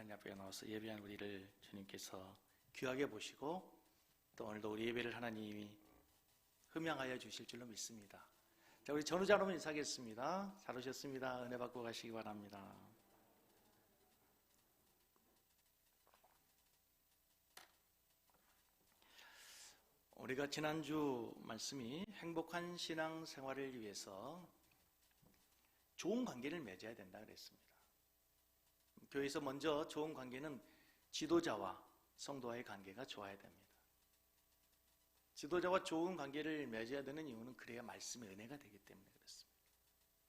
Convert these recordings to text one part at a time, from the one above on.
하나님 앞에 나와서 예배한 우리를 주님께서 귀하게 보시고 또 오늘도 우리 예배를 하나님이 흠양하여 주실 줄로 믿습니다. 자, 우리 전우자로 인사하겠습니다. 잘 오셨습니다. 은혜 받고 가시기 바랍니다. 우리가 지난주 말씀이 행복한 신앙생활을 위해서 좋은 관계를 맺어야 된다 그랬습니다. 교회에서 먼저 좋은 관계는 지도자와 성도와의 관계가 좋아야 됩니다. 지도자와 좋은 관계를 맺어야 되는 이유는 그래야 말씀의 은혜가 되기 때문에 그렇습니다.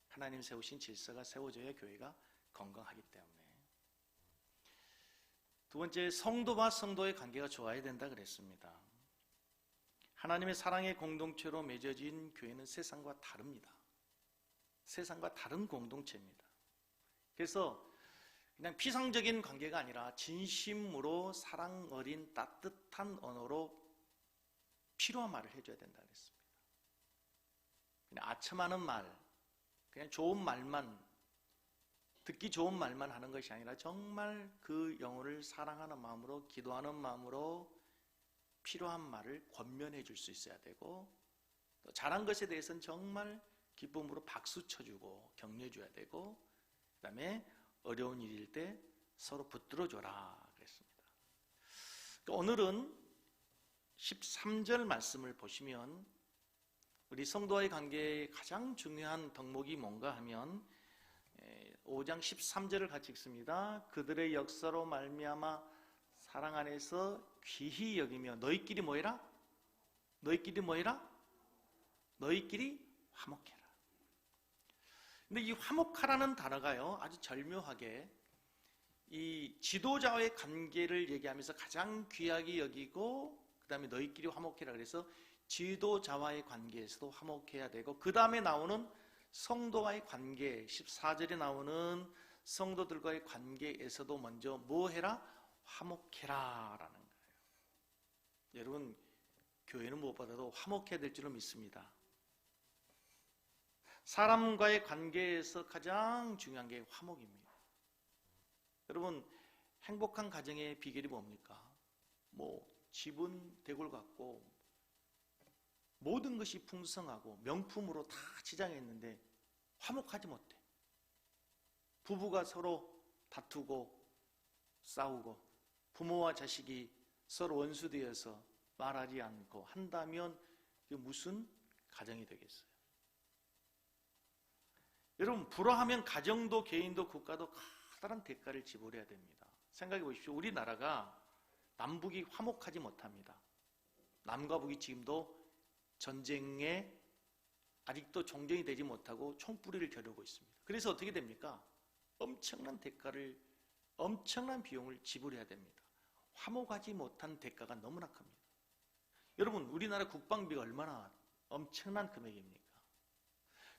하나님 세우신 질서가 세워져야 교회가 건강하기 때문에. 두 번째, 성도와 성도의 관계가 좋아야 된다 그랬습니다. 하나님의 사랑의 공동체로 맺어진 교회는 세상과 다릅니다. 세상과 다른 공동체입니다. 그래서 그냥 피상적인 관계가 아니라 진심으로 사랑 어린 따뜻한 언어로 필요한 말을 해줘야 된다 그랬습니다. 그냥 아첨하는 말, 그냥 좋은 말만, 듣기 좋은 말만 하는 것이 아니라 정말 그 영혼을 사랑하는 마음으로, 기도하는 마음으로 필요한 말을 권면해 줄 수 있어야 되고, 또 잘한 것에 대해서는 정말 기쁨으로 박수 쳐주고 격려해 줘야 되고, 그 다음에 어려운 일일 때 서로 붙들어 줘라 그랬습니다. 오늘은 13절 말씀을 보시면 우리 성도와의 관계의 가장 중요한 덕목이 뭔가 하면 5장 13절을 같이 읽습니다. 그들의 역사로 말미암아 사랑 안에서 귀히 여기며 너희끼리 뭐해라? 너희끼리 뭐해라? 너희끼리 화목해라. 근데 이 화목하라는 단어가요, 아주 절묘하게 이 지도자와의 관계를 얘기하면서 가장 귀하게 여기고, 그 다음에 너희끼리 화목해라. 그래서 지도자와의 관계에서도 화목해야 되고, 그 다음에 나오는 성도와의 관계, 14절에 나오는 성도들과의 관계에서도 먼저 뭐 해라? 화목해라 라는 거예요. 여러분, 교회는 무엇보다도 화목해야 될 줄로 믿습니다. 사람과의 관계에서 가장 중요한 게 화목입니다. 여러분, 행복한 가정의 비결이 뭡니까? 집은 대골 같고 모든 것이 풍성하고 명품으로 다 치장해 있는데 화목하지 못해. 부부가 서로 다투고 싸우고 부모와 자식이 서로 원수되어서 말하지 않고 한다면 그게 무슨 가정이 되겠어요? 여러분, 불화하면 가정도 개인도 국가도 커다란 대가를 지불해야 됩니다. 생각해 보십시오. 우리나라가 남북이 화목하지 못합니다. 남과 북이 지금도 전쟁에 아직도 종전이 되지 못하고 총뿌리를 겨루고 있습니다. 그래서 어떻게 됩니까? 엄청난 대가를, 엄청난 비용을 지불해야 됩니다. 화목하지 못한 대가가 너무나 큽니다. 여러분, 우리나라 국방비가 얼마나 엄청난 금액입니까?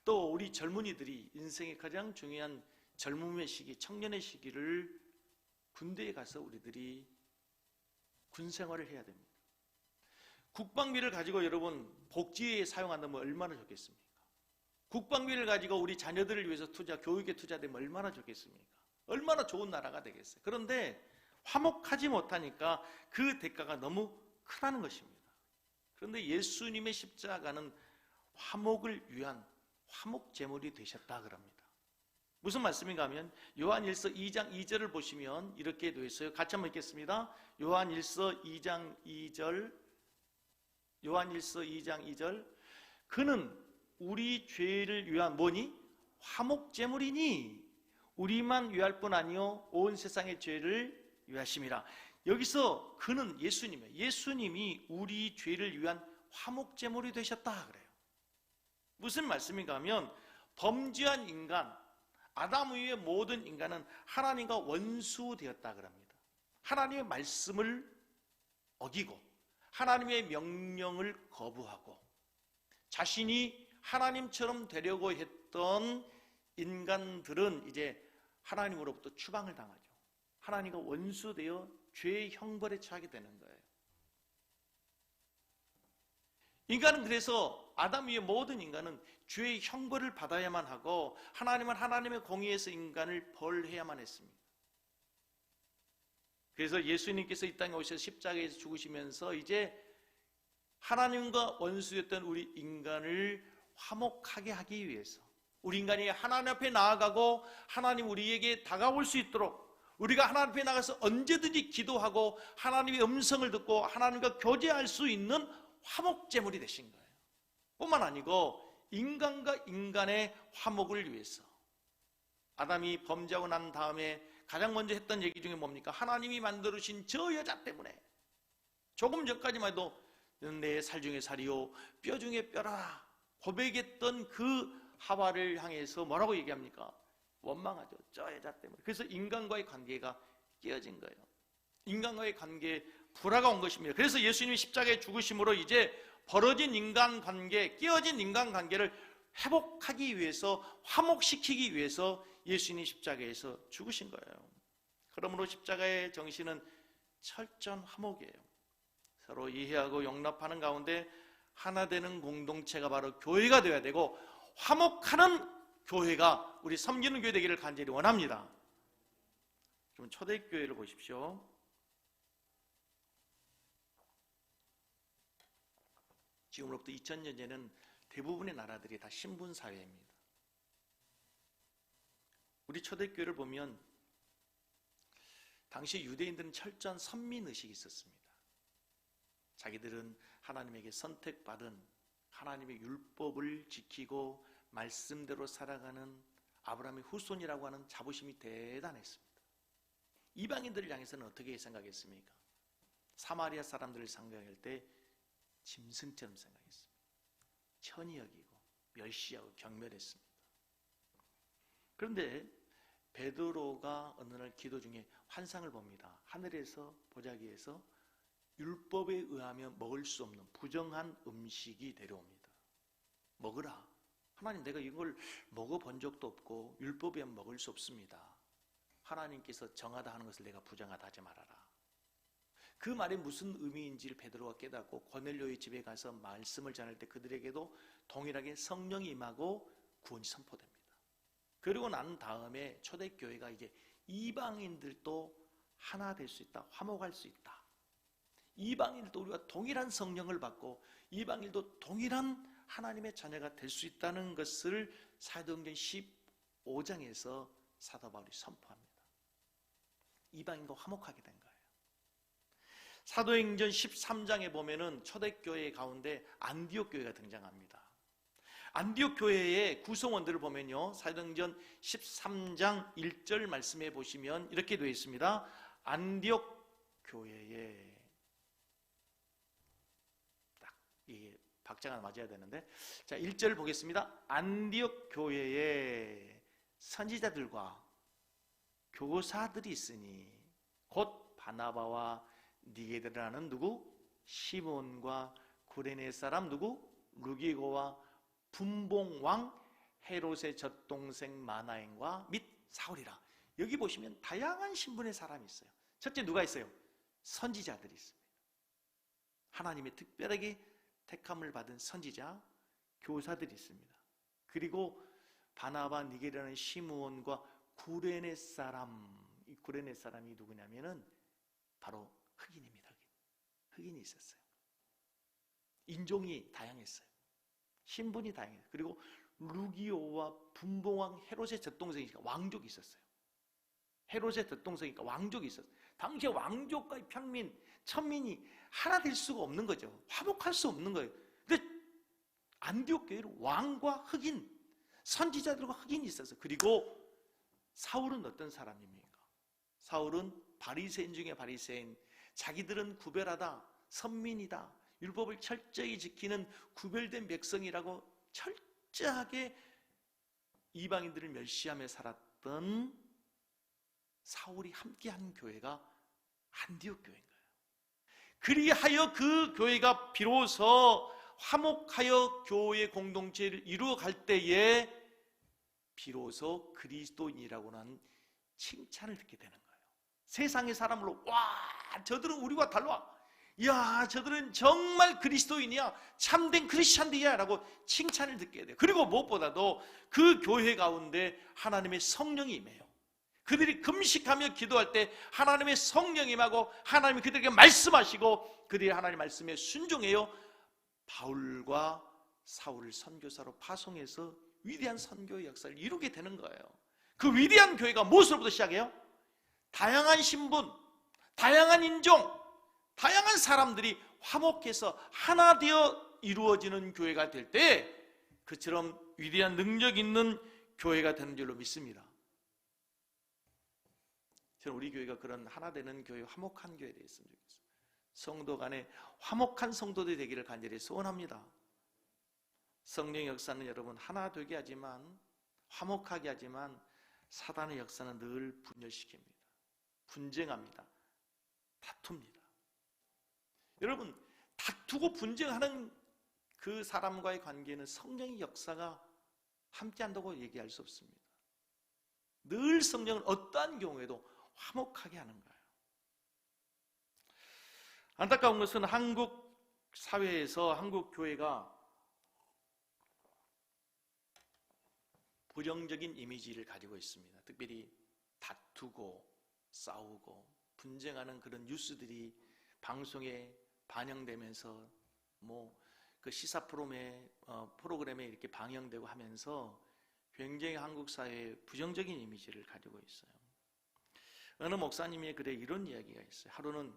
또 우리 젊은이들이 인생의 가장 중요한 젊음의 시기, 청년의 시기를 군대에 가서 우리들이 군생활을 해야 됩니다. 국방비를 가지고 여러분 복지에 사용한다면 얼마나 좋겠습니까? 국방비를 가지고 우리 자녀들을 위해서 교육에 투자되면 얼마나 좋겠습니까? 얼마나 좋은 나라가 되겠어요. 그런데 화목하지 못하니까 그 대가가 너무 크다는 것입니다. 그런데 예수님의 십자가는 화목을 위한 화목제물이 되셨다 그럽니다. 무슨 말씀인가 하면 요한일서 2장 2절을 보시면 이렇게 되어 있어요. 같이 한번 읽겠습니다. 요한일서 2장 2절, 요한일서 2장 2절. 그는 우리 죄를 위한 뭐니? 화목제물이니 우리만 위할 뿐 아니요 온 세상의 죄를 위하심이라. 여기서 그는 예수님이에요. 예수님이 우리 죄를 위한 화목제물이 되셨다 그래요. 무슨 말씀인가 하면 범죄한 인간, 아담 이후의 모든 인간은 하나님과 원수되었다 그럽니다. 하나님의 말씀을 어기고 하나님의 명령을 거부하고 자신이 하나님처럼 되려고 했던 인간들은 이제 하나님으로부터 추방을 당하죠. 하나님과 원수되어 죄의 형벌에 처하게 되는 거예요. 인간은 그래서 아담 이후의 모든 인간은 죄의 형벌을 받아야만 하고 하나님은 하나님의 공의에서 인간을 벌해야만 했습니다. 그래서 예수님께서 이 땅에 오셔서 십자가에서 죽으시면서 이제 하나님과 원수였던 우리 인간을 화목하게 하기 위해서, 우리 인간이 하나님 앞에 나아가고 하나님 우리에게 다가올 수 있도록, 우리가 하나님 앞에 나가서 언제든지 기도하고 하나님의 음성을 듣고 하나님과 교제할 수 있는 화목제물이 되신 거예요. 뿐만 아니고 인간과 인간의 화목을 위해서, 아담이 범죄하고 난 다음에 가장 먼저 했던 얘기 중에 뭡니까? 하나님이 만들으신 저 여자 때문에, 조금 전까지만 해도 내 살 중에 살이요 뼈 중에 뼈라 고백했던 그 하와를 향해서 뭐라고 얘기합니까? 원망하죠. 저 여자 때문에. 그래서 인간과의 관계가 깨어진 거예요. 인간과의 관계에 불화가 온 것입니다. 그래서 예수님이 십자가에 죽으심으로 이제 벌어진 인간관계, 깨어진 인간관계를 회복하기 위해서, 화목시키기 위해서 예수님이 십자가에서 죽으신 거예요. 그러므로 십자가의 정신은 철저한 화목이에요. 서로 이해하고 용납하는 가운데 하나 되는 공동체가 바로 교회가 되어야 되고, 화목하는 교회가 우리 섬기는 교회 되기를 간절히 원합니다. 좀 초대교회를 보십시오. 지금으로부터 2000년 전에는 대부분의 나라들이 다 신분사회입니다. 우리 초대교회를 보면 당시 유대인들은 철저한 선민의식이 있었습니다. 자기들은 하나님에게 선택받은 하나님의 율법을 지키고 말씀대로 살아가는 아브라함의 후손이라고 하는 자부심이 대단했습니다. 이방인들을 향해서는 어떻게 생각했습니까? 사마리아 사람들을 생각할 때 짐승처럼 생각했습니다. 천히 여기고 멸시하고 경멸했습니다. 그런데 베드로가 어느 날 기도 중에 환상을 봅니다. 하늘에서 보자기에서 율법에 의하면 먹을 수 없는 부정한 음식이 내려옵니다. 먹으라. 하나님, 내가 이걸 먹어본 적도 없고 율법에 의하면 먹을 수 없습니다. 하나님께서 정하다 하는 것을 내가 부정하다 하지 말아라. 그 말이 무슨 의미인지를 베드로가 깨닫고 고넬료의 집에 가서 말씀을 전할 때 그들에게도 동일하게 성령이 임하고 구원이 선포됩니다. 그리고 난 다음에 초대교회가 이제 이방인들도 하나 될 수 있다, 화목할 수 있다. 이방인들도 우리가 동일한 성령을 받고 이방인들도 동일한 하나님의 자녀가 될 수 있다는 것을 사도행전 15장에서 사도 바울이 선포합니다. 이방인과 화목하게 된 거예요. 사도행전 13장에 보면은 초대교회 가운데 안디옥 교회가 등장합니다. 안디옥 교회의 구성원들을 보면요, 사도행전 13장 1절 말씀해 보시면 이렇게 되어 있습니다. 안디옥 교회에, 딱 이게 박자가 맞아야 되는데, 자 1절 보겠습니다. 안디옥 교회에 선지자들과 교사들이 있으니 곧 바나바와 니게데라는 누구? 시몬과 구레네 사람 누구? 루기고와 분봉왕 헤롯의 젖동생 마나엔과 및 사울이라. 여기 보시면 다양한 신분의 사람이 있어요. 첫째 누가 있어요? 선지자들이 있습니다. 하나님의 특별하게 택함을 받은 선지자, 교사들이 있습니다. 그리고 바나바, 니게라는 시므온과 구레네 사람, 이 구레네 사람이 누구냐면은 바로 흑인입니다. 흑인이 있었어요. 인종이 다양했어요. 신분이 다양했어요. 그리고 루기오와 분봉왕 헤롯의 젖동생이니까 왕족이 있었어요. 헤롯의 젖동생이니까 왕족이 있었어요. 당시에 왕족과 평민, 천민이 하나 될 수가 없는 거죠. 화목할 수 없는 거예요. 근데 안디옥 교회는 왕과 흑인, 선지자들과 흑인이 있었어요. 그리고 사울은 어떤 사람입니까? 사울은 바리새인 중에 바리새인, 자기들은 구별하다, 선민이다, 율법을 철저히 지키는 구별된 백성이라고 철저하게 이방인들을 멸시하며 살았던 사울이 함께한 교회가 안디옥 교회인 거예요. 그리하여 그 교회가 비로소 화목하여 교회 공동체를 이루어갈 때에 비로소 그리스도인이라고 하는 칭찬을 듣게 되는 거예요. 세상의 사람으로 와, 저들은 우리와 달라, 야, 저들은 정말 그리스도인이야, 참된 크리스찬들이야 라고 칭찬을 듣게 돼요. 그리고 무엇보다도 그 교회 가운데 하나님의 성령이 임해요. 그들이 금식하며 기도할 때 하나님의 성령이 임하고 하나님이 그들에게 말씀하시고 그들이 하나님의 말씀에 순종해요. 바울과 사울을 선교사로 파송해서 위대한 선교의 역사를 이루게 되는 거예요. 그 위대한 교회가 무엇으로부터 시작해요? 다양한 신분, 다양한 인종, 다양한 사람들이 화목해서 하나 되어 이루어지는 교회가 될 때 그처럼 위대한 능력 있는 교회가 되는 줄로 믿습니다. 저는 우리 교회가 그런 하나 되는 교회, 화목한 교회 되었으면 좋겠어요. 성도 간에 화목한 성도들이 되기를 간절히 소원합니다. 성령의 역사는 여러분 하나 되게 하지만, 화목하게 하지만 사단의 역사는 늘 분열시킵니다. 분쟁합니다. 다툽니다. 여러분, 다투고 분쟁하는 그 사람과의 관계는 성령의 역사가 함께한다고 얘기할 수 없습니다. 늘 성령은 어떠한 경우에도 화목하게 하는 거예요. 안타까운 것은 한국 사회에서, 한국 교회가 부정적인 이미지를 가지고 있습니다. 특별히 다투고 싸우고 분쟁하는 그런 뉴스들이 방송에 반영되면서 그 시사 프로그램에 이렇게 방영되고 하면서 굉장히 한국 사회에 부정적인 이미지를 가지고 있어요. 어느 목사님의 글에 이런 이야기가 있어요. 하루는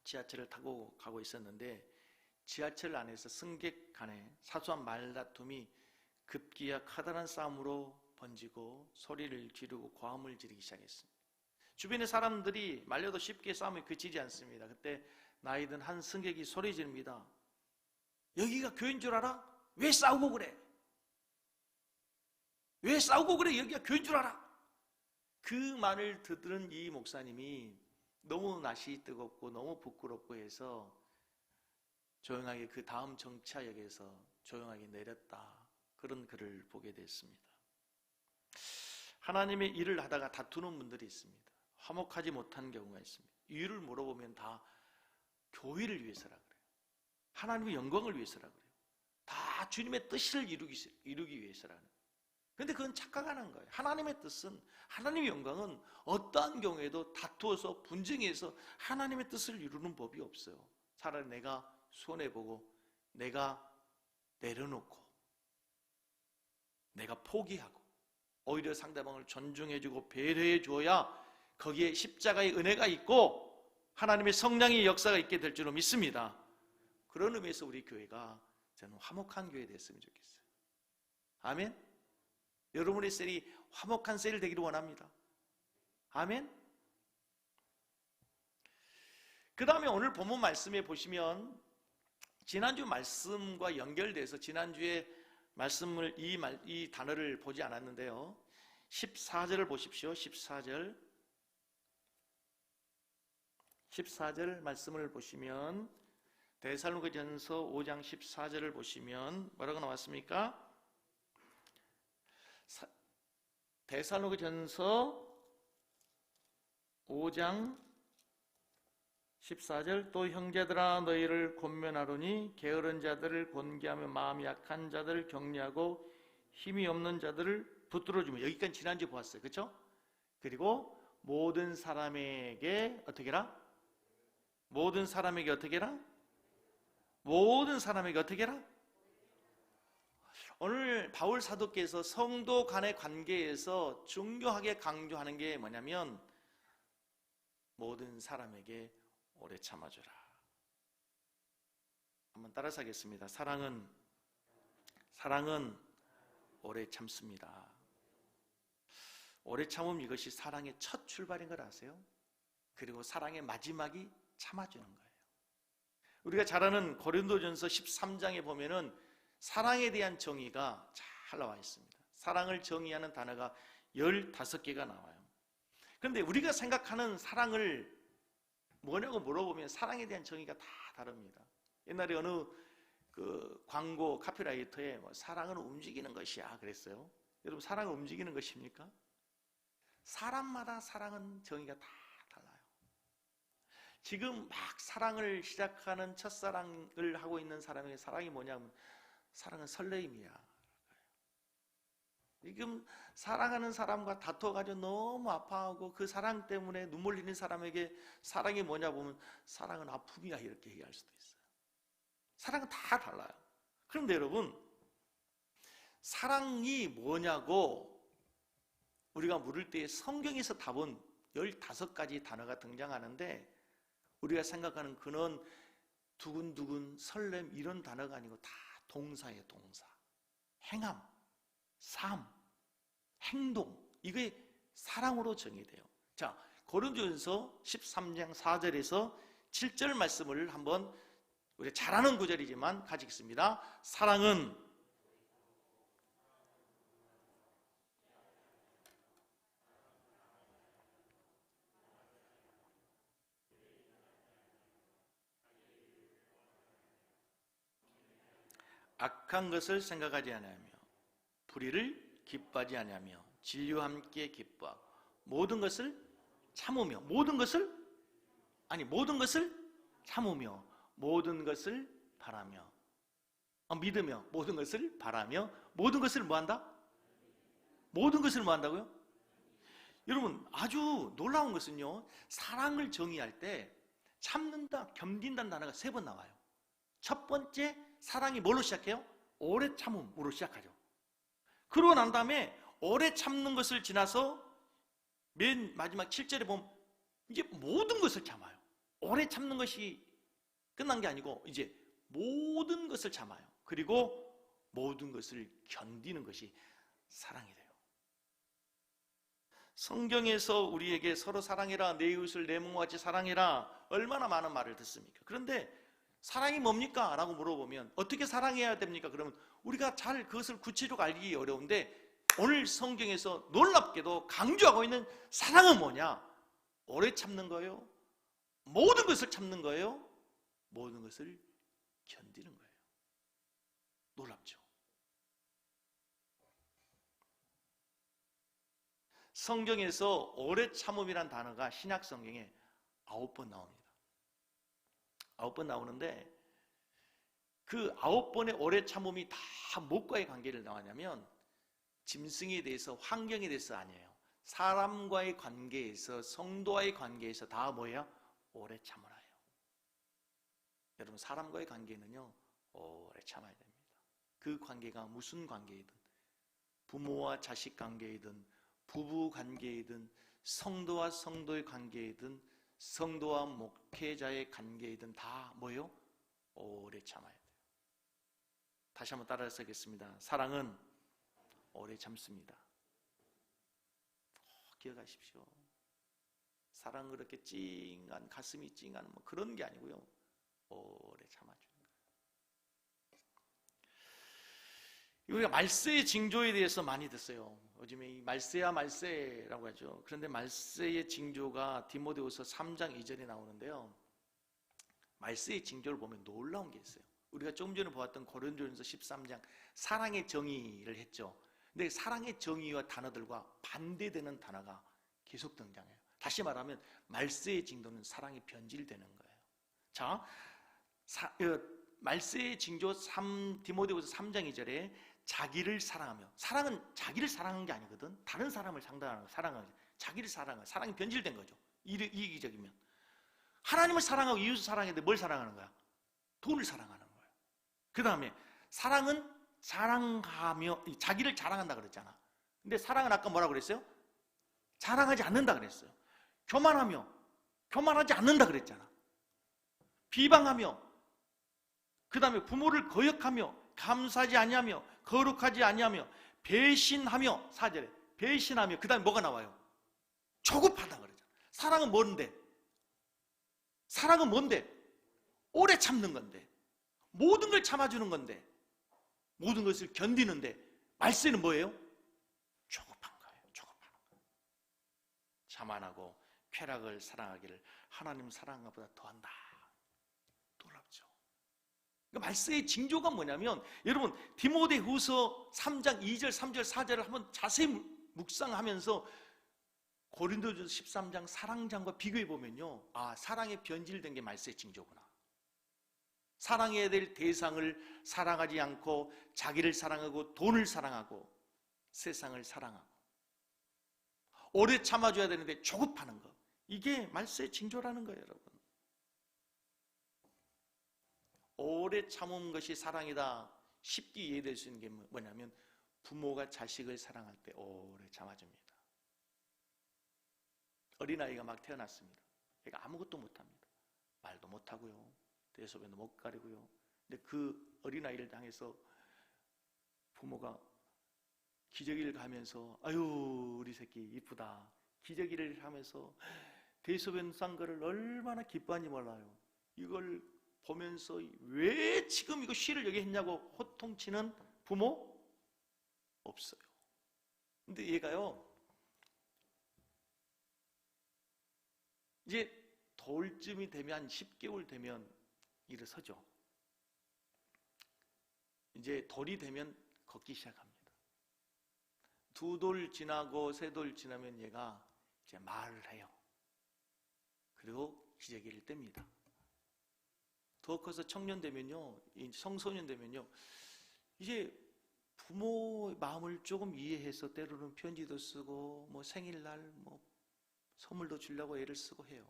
지하철을 타고 가고 있었는데 지하철 안에서 승객 간에 사소한 말다툼이 급기야 커다란 싸움으로 번지고 소리를 지르고 고함을 지르기 시작했습니다. 주변의 사람들이 말려도 쉽게 싸움이 그치지 않습니다. 그때 나이든 한 승객이 소리 지릅니다. 여기가 교회인 줄 알아? 왜 싸우고 그래? 왜 싸우고 그래? 여기가 교회인 줄 알아? 그 말을 듣는 이 목사님이 너무 낯이 뜨겁고 너무 부끄럽고 해서 조용하게 그 다음 정차역에서 조용하게 내렸다. 그런 글을 보게 됐습니다. 하나님의 일을 하다가 다투는 분들이 있습니다. 화목하지 못한 경우가 있습니다. 이유를 물어보면 다 교회를 위해서라 그래요. 하나님의 영광을 위해서라 그래요. 다 주님의 뜻을 이루기 위해서라는 거예요. 그런데 그건 착각하는 거예요. 하나님의 뜻은, 하나님의 영광은 어떠한 경우에도 다투어서 분쟁해서 하나님의 뜻을 이루는 법이 없어요. 차라리 내가 손해보고 내가 내려놓고 내가 포기하고 오히려 상대방을 존중해주고 배려해 주어야 거기에 십자가의 은혜가 있고 하나님의 성령의 역사가 있게 될 줄로 믿습니다. 그런 의미에서 우리 교회가 저는 화목한 교회 됐으면 좋겠어요. 아멘. 여러분의 셀이 화목한 셀이 되기를 원합니다. 아멘. 그 다음에 오늘 본문 말씀에 보시면 지난주 말씀과 연결돼서 지난주에 말씀을 이 단어를 보지 않았는데요. 14절을 보십시오. 14절 말씀을 보시면 데살로니가전서 5장 14절을 보시면 뭐라고 나왔습니까? 데살로니가전서 5장 14절 또 형제들아 너희를 권면하노니 게으른 자들을 권계하며 마음이 약한 자들을 격려하고 힘이 없는 자들을 붙들어주며, 여기까지 지난주에 보았어요. 그렇죠? 그리고 모든 사람에게 어떻게 해라? 모든 사람에게 어떻게 해라? 모든 사람에게 어떻게 해라? 오늘 바울 사도께서 성도 간의 관계에서 중요하게 강조하는 게 뭐냐면 모든 사람에게 오래 참아주라. 한번 따라서 하겠습니다. 사랑은 오래 참습니다. 오래 참음, 이것이 사랑의 첫 출발인 걸 아세요? 그리고 사랑의 마지막이 참아주는 거예요. 우리가 잘 아는 고린도전서 13장에 보면은 사랑에 대한 정의가 잘 나와 있습니다. 사랑을 정의하는 단어가 15개가 나와요. 그런데 우리가 생각하는 사랑을 뭐냐고 물어보면 사랑에 대한 정의가 다 다릅니다. 옛날에 어느 그 광고 카피라이터에 사랑은 움직이는 것이야 그랬어요. 여러분, 사랑은 움직이는 것입니까? 사람마다 사랑은 정의가 다 달라요. 지금 막 사랑을 시작하는 첫사랑을 하고 있는 사람에게 사랑이 뭐냐면 사랑은 설레임이야. 지금 사랑하는 사람과 다퉈가지고 너무 아파하고 그 사랑 때문에 눈물 흘리는 사람에게 사랑이 뭐냐 보면 사랑은 아픔이야 이렇게 얘기할 수도 있어요. 사랑은 다 달라요. 그런데 여러분, 사랑이 뭐냐고 우리가 물을 때 성경에서 답은 15가지 단어가 등장하는데 우리가 생각하는 그는 두근두근 설렘 이런 단어가 아니고 다 동사예요. 동사. 행함, 삶, 행동, 이게 사랑으로 정의돼요. 자, 고린도전서 13장 4절에서 7절 말씀을 한번 우리가 잘 아는 구절이지만 가지겠습니다. 사랑은 악한 것을 생각하지 아니하며 불의를 기뻐하지 아니하며 진리와 함께 기뻐하고 모든 것을 참으며 모든 것을 참으며 모든 것을 바라며 믿으며 모든 것을 바라며 모든 것을 뭐한다? 모든 것을 뭐한다고요? 여러분, 아주 놀라운 것은요, 사랑을 정의할 때 참는다, 견딘다는 단어가 3번 나와요. 첫 번째, 사랑이 뭘로 시작해요? 오래 참음으로 시작하죠. 그러고 난 다음에 오래 참는 것을 지나서 맨 마지막 7절에 보면 이제 모든 것을 참아요. 오래 참는 것이 끝난 게 아니고 이제 모든 것을 참아요. 그리고 모든 것을 견디는 것이 사랑이 돼요. 성경에서 우리에게 서로 사랑해라, 내 이웃을 내 몸과 같이 사랑해라, 얼마나 많은 말을 듣습니까? 그런데 사랑이 뭡니까? 라고 물어보면 어떻게 사랑해야 됩니까? 그러면 우리가 잘 그것을 구체적으로 알기 어려운데 오늘 성경에서 놀랍게도 강조하고 있는 사랑은 뭐냐? 오래 참는 거예요? 모든 것을 참는 거예요? 모든 것을 견디는 거예요. 놀랍죠? 성경에서 오래 참음이란 단어가 신약 성경에 9번 나옵니다. 9번 나오는데 그 9번의 오래 참음이 다 무엇과의 관계를 나왔냐면 짐승에 대해서, 환경에 대해서 아니에요. 사람과의 관계에서, 성도와의 관계에서 다 뭐예요? 오래 참으라 해요. 여러분, 사람과의 관계는요 오래 참아야 됩니다. 그 관계가 무슨 관계이든, 부모와 자식 관계이든, 부부 관계이든, 성도와 성도의 관계이든, 성도와 목회자의 관계이든 다 뭐예요? 오래 참아야 돼요. 다시 한번 따라서 하겠습니다. 사랑은 오래 참습니다. 기억하십시오. 사랑은 그렇게 찡한, 가슴이 찡한 뭐 그런 게 아니고요, 오래 참아주는 거예요. 우리가 말세의 징조에 대해서 많이 듣어요. 요즘에 이 말세야 말세라고 하죠. 그런데 말세의 징조가 디모데후서 3장 2절에 나오는데요, 말세의 징조를 보면 놀라운 게 있어요. 우리가 조금 전에 보았던 고린도전서 13장 사랑의 정의를 했죠. 근데 사랑의 정의와 단어들과 반대되는 단어가 계속 등장해요. 다시 말하면 말세의 징조는 사랑이 변질되는 거예요. 자, 말세의 징조 디모데후서 3장 2절에 자기를 사랑하며, 사랑은 자기를 사랑하는 게 아니거든. 다른 사람을 상대하는 사랑하는, 자기를 사랑하는, 사랑이 변질된 거죠. 이기적이면 하나님을 사랑하고 이웃을 사랑했는데 뭘 사랑하는 거야? 돈을 사랑하는 거예요. 그 다음에 사랑은 자랑하며, 자기를 자랑한다 그랬잖아. 근데 사랑은 아까 뭐라고 그랬어요? 자랑하지 않는다 그랬어요. 교만하며 교만하지 않는다 그랬잖아. 비방하며, 그 다음에 부모를 거역하며, 감사하지 아니하며, 거룩하지 아니하며, 배신하며, 4절에 배신하며, 그 다음에 뭐가 나와요? 조급하다 그랬잖아. 사랑은 뭔데? 사랑은 뭔데? 오래 참는 건데, 모든 걸 참아주는 건데, 모든 것을 견디는데, 말세는 뭐예요? 조급한 거예요. 조급한 거예요. 자만하고 쾌락을 사랑하기를 하나님 사랑한 것보다 더한다. 놀랍죠? 그러니까 말세의 징조가 뭐냐면, 여러분 디모데후서 3장 2절, 3절, 4절을 한번 자세히 묵상하면서 고린도전서 13장 사랑장과 비교해 보면요, 아, 사랑에 변질된 게 말세의 징조구나. 사랑해야 될 대상을 사랑하지 않고 자기를 사랑하고 돈을 사랑하고 세상을 사랑하고 오래 참아줘야 되는데 조급하는 거, 이게 말세의 징조라는 거예요. 여러분, 오래 참은 것이 사랑이다 쉽게 이해될 수 있는 게 뭐냐면 부모가 자식을 사랑할 때 오래 참아줍니다. 어린아이가 막 태어났습니다. 얘가 아무것도 못합니다. 말도 못하고요, 대소변도 못 가리고요. 근데 그 어린아이를 향해서 부모가 기저귀를 가면서 아유 우리 새끼 이쁘다, 기저귀를 하면서 대소변 싼 거를 얼마나 기뻐하는지 몰라요. 이걸 보면서 왜 지금 이거 쉬를 여기 했냐고 호통치는 부모 없어요. 근데 얘가요, 이제 돌쯤이 되면 10개월 되면 일어서죠. 이제 돌이 되면 걷기 시작합니다. 2돌 지나고 3돌 지나면 얘가 이제 말을 해요. 그리고 기저귀를 뗍니다. 더 커서 청년 되면요, 청소년 되면요, 이제 부모의 마음을 조금 이해해서 때로는 편지도 쓰고 뭐 생일날 뭐 선물도 주려고 애를 쓰고 해요.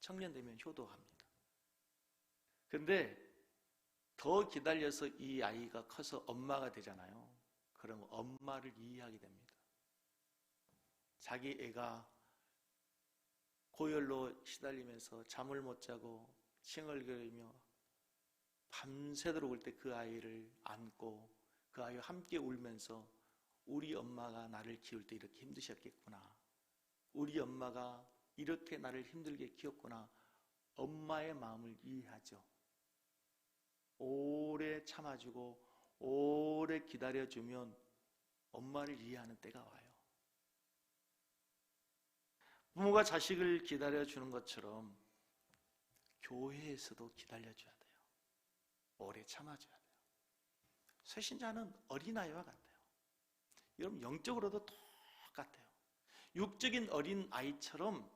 청년 되면 효도합니다. 근데 더 기다려서 이 아이가 커서 엄마가 되잖아요. 그러면 엄마를 이해하게 됩니다. 자기 애가 고열로 시달리면서 잠을 못 자고 칭얼거리며 밤새도록 울 때 그 아이를 안고 그 아이와 함께 울면서 우리 엄마가 나를 키울 때 이렇게 힘드셨겠구나, 우리 엄마가 이렇게 나를 힘들게 키웠구나, 엄마의 마음을 이해하죠. 오래 참아주고 오래 기다려주면 엄마를 이해하는 때가 와요. 부모가 자식을 기다려주는 것처럼 교회에서도 기다려줘야 돼요. 오래 참아줘야 돼요. 새신자는 어린아이와 같아요. 여러분, 영적으로도 똑같아요. 육적인 어린아이처럼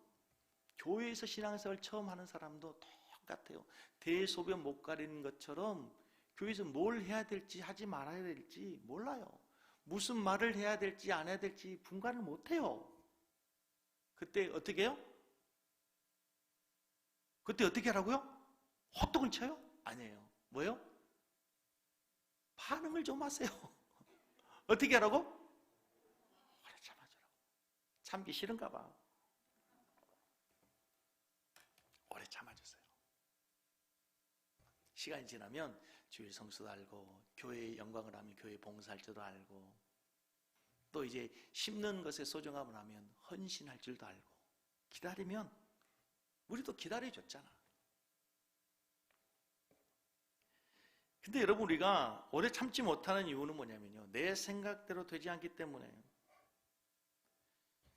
교회에서 신앙생활을 처음 하는 사람도 똑같아요. 대소변 못 가리는 것처럼 교회에서 뭘 해야 될지 하지 말아야 될지 몰라요. 무슨 말을 해야 될지 안 해야 될지 분간을 못해요. 그때 어떻게 해요? 그때 어떻게 하라고요? 헛독을 쳐요? 아니에요. 뭐예요? 반응을 좀 하세요. 어떻게 하라고? 오래 참아주라고. 참기 싫은가 봐. 오래 참아주세요. 시간이 지나면 주일 성수도 알고 교회의 영광을 하면 교회 봉사할 줄도 알고 또 이제 심는 것에 소중함을 하면 헌신할 줄도 알고 기다리면 우리도 기다려줬잖아. 근데 여러분, 우리가 오래 참지 못하는 이유는 뭐냐면요, 내 생각대로 되지 않기 때문에.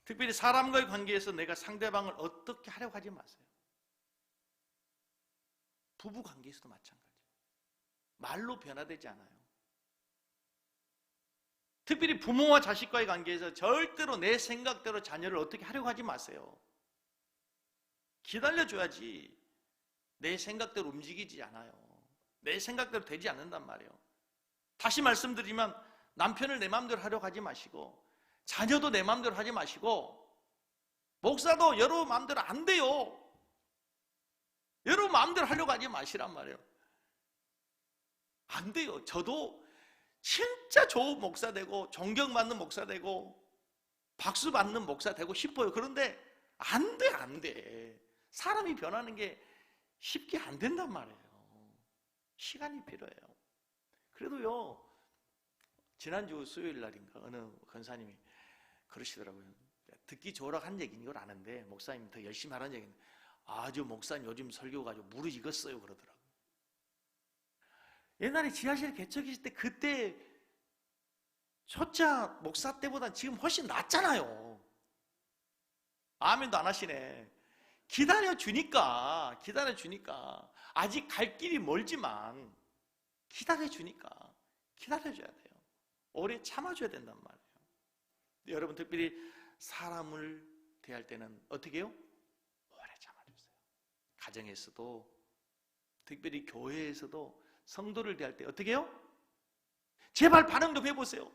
특별히 사람과의 관계에서 내가 상대방을 어떻게 하려고 하지 마세요. 부부 관계에서도 마찬가지. 말로 변화되지 않아요. 특별히 부모와 자식과의 관계에서 절대로 내 생각대로 자녀를 어떻게 하려고 하지 마세요. 기다려줘야지. 내 생각대로 움직이지 않아요. 내 생각대로 되지 않는단 말이에요. 다시 말씀드리면 남편을 내 마음대로 하려고 하지 마시고 자녀도 내 마음대로 하지 마시고 목사도 여러분 마음대로 안 돼요. 여러분 마음대로 하려고 하지 마시란 말이에요. 안 돼요. 저도 진짜 좋은 목사 되고 존경받는 목사 되고 박수 받는 목사 되고 싶어요. 그런데 안 돼, 안 돼. 사람이 변하는 게 쉽게 안 된단 말이에요. 시간이 필요해요. 그래도요, 지난주 수요일 날인가 어느 권사님이 그러시더라고요. 듣기 좋으라고 한 얘기인 걸 아는데 목사님이 더 열심히 하라는 얘기는 아주 목사님 요즘 설교 가지고 무릎 익었어요 그러더라고요. 옛날에 지하실 개척이실 때 그때 초짜 목사 때보다 지금 훨씬 낫잖아요. 아멘도 안 하시네. 기다려주니까 아직 갈 길이 멀지만 기다려주니까 기다려줘야 돼요. 오래 참아줘야 된단 말이에요. 여러분, 특별히 사람을 대할 때는 어떻게 해요? 오래 참아주세요. 가정에서도 특별히 교회에서도 성도를 대할 때 어떻게 해요? 제발 반응 좀 해보세요.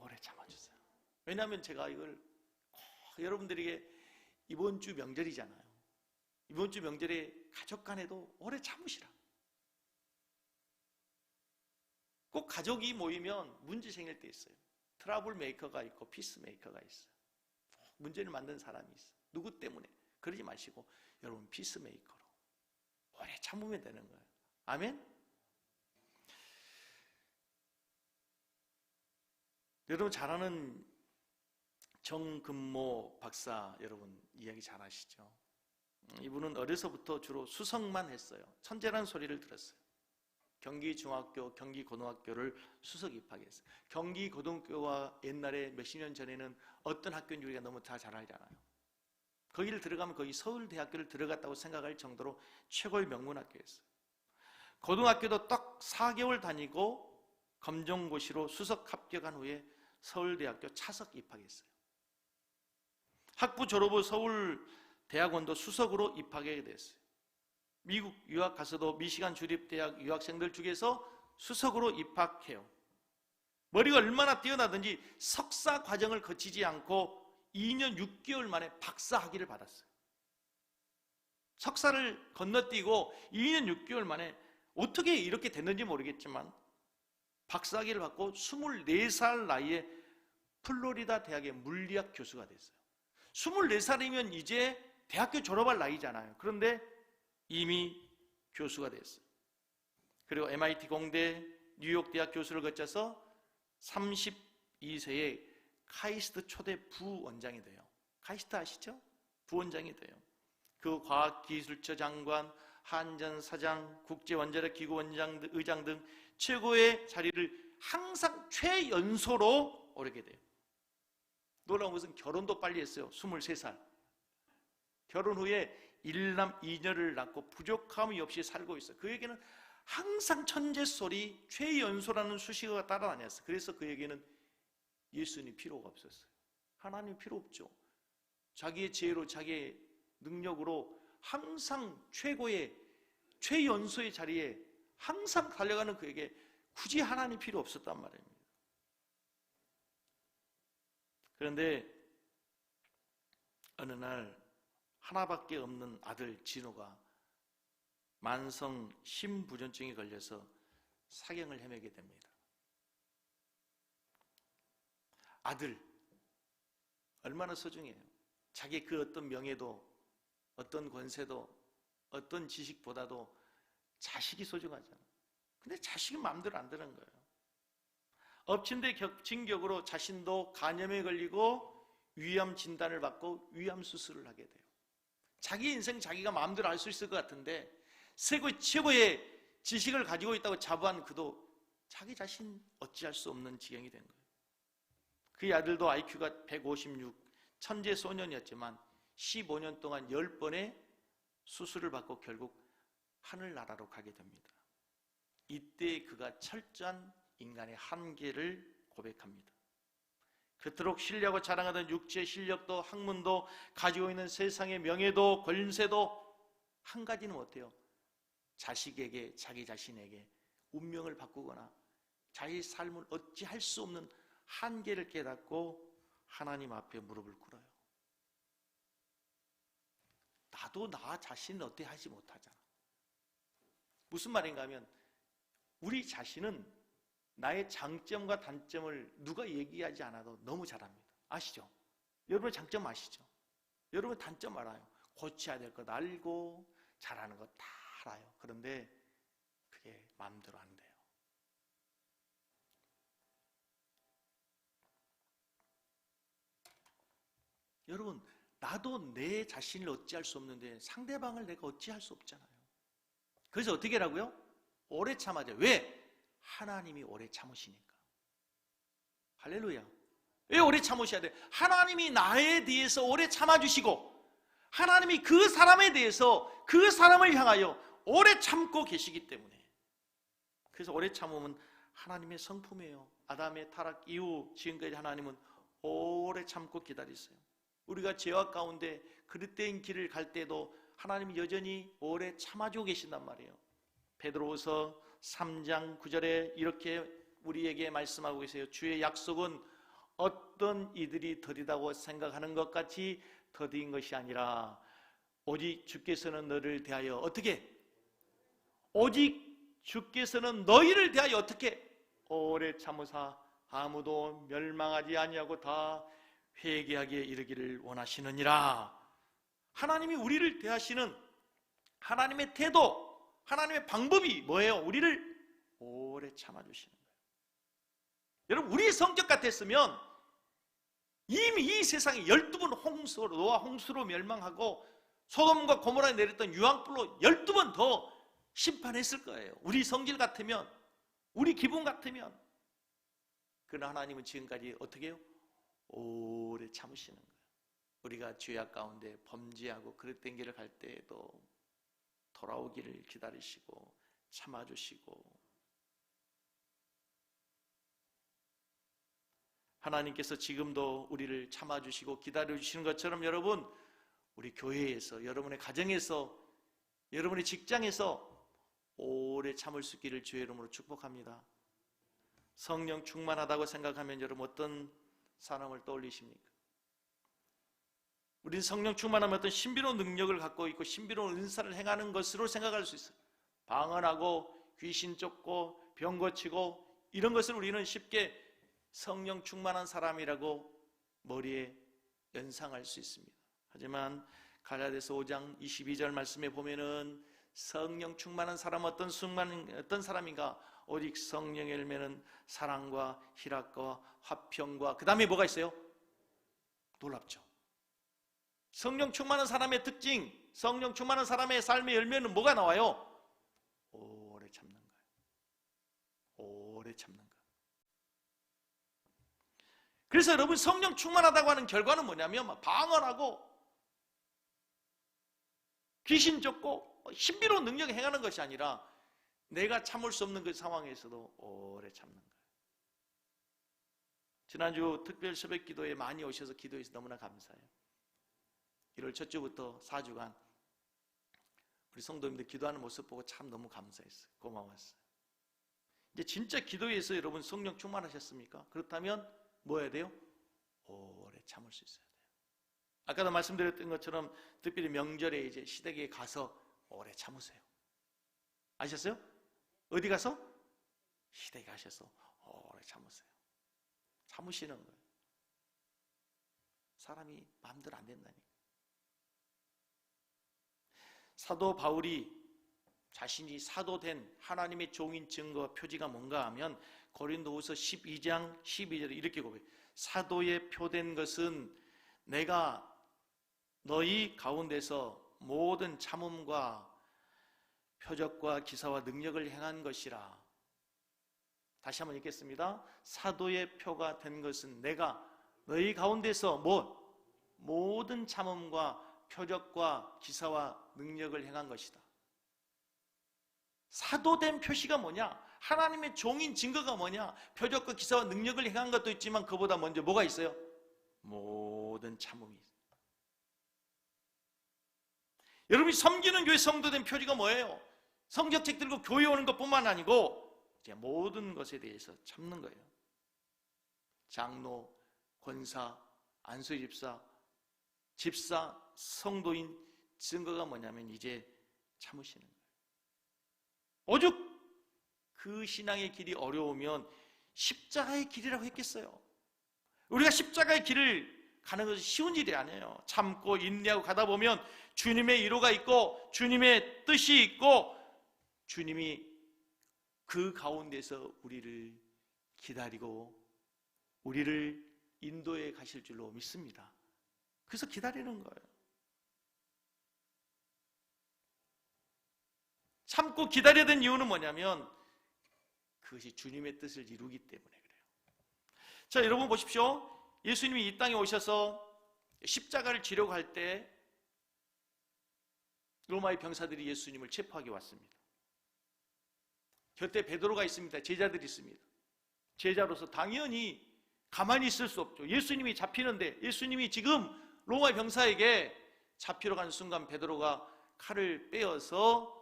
오래 참아주세요. 왜냐하면 제가 이걸 여러분들에게 이번 주 명절이잖아요. 이번 주 명절에 가족 간에도 오래 참으시라. 꼭 가족이 모이면 문제 생길 때 있어요. 트러블 메이커가 있고 피스 메이커가 있어요. 문제를 만든 사람이 있어요. 누구 때문에? 그러지 마시고 여러분 피스 메이커로 오래 참으면 되는 거예요. 아멘? 여러분 잘 아는 정근모 박사 여러분 이야기 잘 아시죠? 이분은 어려서부터 주로 수석만 했어요. 천재라는 소리를 들었어요. 경기중학교, 경기고등학교를 수석 입학했어요. 경기고등학교와 옛날에 몇십 년 전에는 어떤 학교인지 우리가 너무 다 잘 알잖아요. 거기를 들어가면 거의 서울대학교를 들어갔다고 생각할 정도로 최고의 명문학교였어요. 고등학교도 딱 4개월 다니고 검정고시로 수석 합격한 후에 서울대학교 차석 입학했어요. 학부 졸업 후 서울대학원도 수석으로 입학하게 됐어요. 미국 유학 가서도 미시간 주립대학 유학생들 중에서 수석으로 입학해요. 머리가 얼마나 뛰어나든지 석사 과정을 거치지 않고 2년 6개월 만에 박사 학위를 받았어요. 석사를 건너뛰고 2년 6개월 만에 어떻게 이렇게 됐는지 모르겠지만 박사 학위를 받고 24살 나이에 플로리다 대학의 물리학 교수가 됐어요. 24살이면 이제 대학교 졸업할 나이잖아요. 그런데 이미 교수가 됐어요. 그리고 MIT 공대, 뉴욕 대학 교수를 거쳐서 32세에 카이스트 초대 부원장이 돼요. 카이스트 아시죠? 부원장이 돼요. 그 과학기술처 장관, 한전 사장, 국제원자력 기구 원장, 의장 등 최고의 자리를 항상 최연소로 오르게 돼요. 놀라운 것은 결혼도 빨리 했어요. 23살. 결혼 후에 1남 2녀를 낳고 부족함이 없이 살고 있어요. 그에게는 항상 천재소리, 최연소라는 수식어가 따라다녔어요. 그래서 그에게는 예수님이 필요가 없었어요. 하나님이 필요 없죠. 자기의 지혜로, 자기의 능력으로 항상 최고의, 최연소의 자리에 항상 달려가는 그에게 굳이 하나님이 필요 없었단 말입니다. 그런데 어느 날 하나밖에 없는 아들 진호가 만성 심부전증에 걸려서 사경을 헤매게 됩니다. 아들, 얼마나 소중해요. 자기 그 어떤 명예도, 어떤 권세도, 어떤 지식보다도 자식이 소중하잖아요. 근데 자식이 마음대로 안 되는 거예요. 엎친 데 겹친 격으로 자신도 간염에 걸리고 위암 진단을 받고 위암 수술을 하게 돼요. 자기 인생 자기가 마음대로 할 수 있을 것 같은데 세계 최고의 지식을 가지고 있다고 자부한 그도 자기 자신 어찌할 수 없는 지경이 된 거예요. 그의 아들도 IQ가 156, 천재 소년이었지만 15년 동안 10번의 수술을 받고 결국 하늘나라로 가게 됩니다. 이때 그가 철저한 인간의 한계를 고백합니다. 그토록 신뢰하고 자랑하던 육체의 실력도 학문도 가지고 있는 세상의 명예도 권세도 한 가지는 어때요? 자식에게, 자기 자신에게 운명을 바꾸거나 자기 삶을 어찌할 수 없는 한계를 깨닫고 하나님 앞에 무릎을 꿇어요. 나도 나 자신을 어떻게 하지 못하잖아. 무슨 말인가 하면 우리 자신은 나의 장점과 단점을 누가 얘기하지 않아도 너무 잘합니다. 아시죠? 여러분의 장점 아시죠? 여러분의 단점 알아요. 고쳐야 될 것 알고 잘하는 것 다 알아요. 그런데 그게 마음대로 안 돼요. 여러분, 나도 내 자신을 어찌할 수 없는데 상대방을 내가 어찌할 수 없잖아요. 그래서 어떻게 하라고요? 오래 참아야. 왜? 하나님이 오래 참으시니까. 할렐루야. 왜 오래 참으셔야 돼? 하나님이 나에 대해서 오래 참아주시고 하나님이 그 사람에 대해서 그 사람을 향하여 오래 참고 계시기 때문에. 그래서 오래 참으면 하나님의 성품이에요. 아담의 타락 이후 지금까지 하나님은 오래 참고 기다리세요. 우리가 죄악 가운데 그릇된 길을 갈 때도 하나님이 여전히 오래 참아주고 계신단 말이에요. 베드로후서 3장 9절에 이렇게 우리에게 말씀하고 계세요. 주의 약속은 어떤 이들이 더디다고 생각하는 것 같이 더딘 것이 아니라 오직 주께서는 너를 대하여 어떻게? 오직 주께서는 너희를 대하여 어떻게? 오래 참으사 아무도 멸망하지 아니하고 다 회개하기에 이르기를 원하시느니라. 하나님이 우리를 대하시는 하나님의 태도, 하나님의 방법이 뭐예요? 우리를 오래 참아주시는 거예요. 여러분, 우리의 성격 같았으면 이미 이 세상에 12번 홍수로, 노아 홍수로 멸망하고 소돔과 고모라에 내렸던 유황불로 12번 더 심판했을 거예요. 우리 성질 같으면, 우리 기분 같으면. 그러나 하나님은 지금까지 어떻게 해요? 오래 참으시는 거예요. 우리가 죄악 가운데 범죄하고 그릇된 길을 갈 때에도 돌아오기를 기다리시고 참아주시고, 하나님께서 지금도 우리를 참아주시고 기다려주시는 것처럼 여러분, 우리 교회에서, 여러분의 가정에서, 여러분의 직장에서 오래 참을 수 있기를 주의 이름으로 축복합니다. 성령 충만하다고 생각하면 여러분 어떤 사람을 떠올리십니까? 우리는 성령 충만하면 어떤 신비로운 능력을 갖고 있고 신비로운 은사를 행하는 것으로 생각할 수 있어요. 방언하고 귀신 쫓고 병 고치고 이런 것을 우리는 쉽게 성령 충만한 사람이라고 머리에 연상할 수 있습니다. 하지만 갈라디아서 5장 22절 말씀에 보면은 성령 충만한 사람은 어떤 사람인가? 오직 성령의 열매는 사랑과 희락과 화평과, 그 다음에 뭐가 있어요? 놀랍죠. 성령 충만한 사람의 특징, 성령 충만한 사람의 삶의 열매는 뭐가 나와요? 오래 참는 거예요. 오래 참는 거예요. 그래서 여러분, 성령 충만하다고 하는 결과는 뭐냐면 방언하고 귀신 쫓고 신비로운 능력을 행하는 것이 아니라 내가 참을 수 없는 그 상황에서도 오래 참는 거예요. 지난주 특별 새벽 기도에 많이 오셔서 기도해서 너무나 감사해요. 1월 첫 주부터 4주간 우리 성도님들 기도하는 모습 보고 참 너무 감사했어요. 고마웠어요. 이제 진짜 기도에서 여러분 성령 충만하셨습니까? 그렇다면 뭐 해야 돼요? 오래 참을 수 있어야 돼요. 아까도 말씀드렸던 것처럼 특별히 명절에 이제 시댁에 가서 오래 참으세요. 아셨어요? 어디 가서? 시댁에 가셔서 오래 참으세요. 참으시는 거예요. 사람이 마음대로 안 된다니까. 사도 바울이 자신이 사도된 하나님의 종인 증거와 표지가 뭔가 하면 고린도후서 12장 12절에 이렇게 고백해요. 사도의 표된 것은 내가 너희 가운데서 모든 참음과 표적과 기사와 능력을 행한 것이라. 다시 한번 읽겠습니다. 사도의 표가 된 것은 내가 너희 가운데서 모든 참음과 표적과 기사와 능력을 행한 것이다. 사도된 표시가 뭐냐? 하나님의 종인 증거가 뭐냐? 표적과 기사와 능력을 행한 것도 있지만 그보다 먼저 뭐가 있어요? 모든 참음이 있어요. 여러분이 섬기는 교회 성도된 표지가 뭐예요? 성경책 들고 교회 오는 것뿐만 아니고 이제 모든 것에 대해서 참는 거예요. 장로, 권사, 안수의 집사, 성도인 증거가 뭐냐면 이제 참으시는 거예요. 오죽 그 신앙의 길이 어려우면 십자가의 길이라고 했겠어요. 우리가 십자가의 길을 가는 것은 쉬운 일이 아니에요. 참고 인내하고 가다 보면 주님의 위로가 있고 주님의 뜻이 있고 주님이 그 가운데서 우리를 기다리고 우리를 인도해 가실 줄로 믿습니다. 그래서 기다리는 거예요. 참고 기다려야 되는 이유는 뭐냐면 그것이 주님의 뜻을 이루기 때문에 그래요. 자, 여러분 보십시오. 예수님이 이 땅에 오셔서 십자가를 지려고 할 때 로마의 병사들이 예수님을 체포하게 왔습니다. 곁에 베드로가 있습니다. 제자들이 있습니다. 제자로서 당연히 가만히 있을 수 없죠. 예수님이 잡히는데, 예수님이 지금 로마의 병사에게 잡히러 가는 순간 베드로가 칼을 빼어서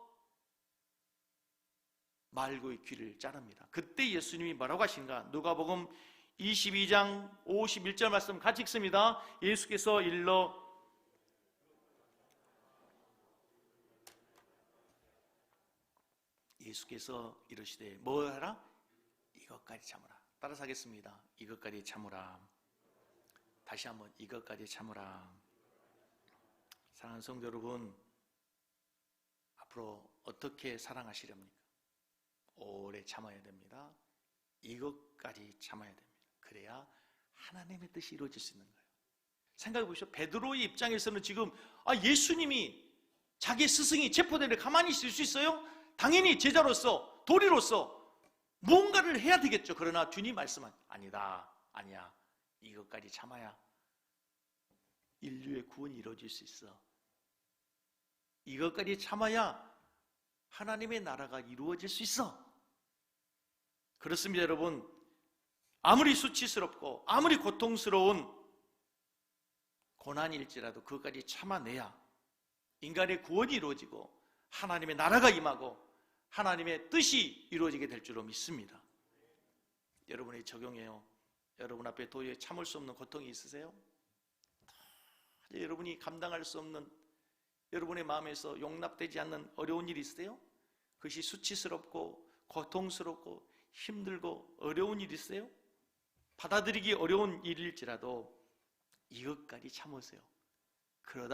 말고의 귀를 자릅니다. 그때 예수님이 뭐라고 하신가? 누가복음 22장 51절 말씀 같이 읽습니다. 예수께서 이르시되 뭐 하라? 이것까지 참으라. 따라서 하겠습니다. 이것까지 참으라. 다시 한번 이것까지 참으라. 사랑하는 성도 여러분, 앞으로 어떻게 사랑하시렵니까? 오래 참아야 됩니다. 이것까지 참아야 됩니다. 그래야 하나님의 뜻이 이루어질 수 있는 거예요. 생각해 보십시오. 베드로의 입장에서는 지금 예수님이 자기 스승이 체포되는데 가만히 있을 수 있어요? 당연히 제자로서 도리로서 뭔가를 해야 되겠죠. 그러나 주님 말씀은 아니야. 이것까지 참아야 인류의 구원이 이루어질 수 있어. 이것까지 참아야 하나님의 나라가 이루어질 수 있어. 그렇습니다, 여러분. 아무리 수치스럽고 아무리 고통스러운 고난일지라도 그것까지 참아내야 인간의 구원이 이루어지고 하나님의 나라가 임하고 하나님의 뜻이 이루어지게 될 줄로 믿습니다. 여러분이 적용해요. 여러분 앞에 도저히 참을 수 없는 고통이 있으세요? 여러분이 감당할 수 없는, 여러분의 마음에서 용납되지 않는 어려운 일이 있으세요? 그것이 수치스럽고 고통스럽고 힘들고 어려운 일이 있어요? 받아들이기 어려운 일일지라도 이것까지 참으세요. 그러다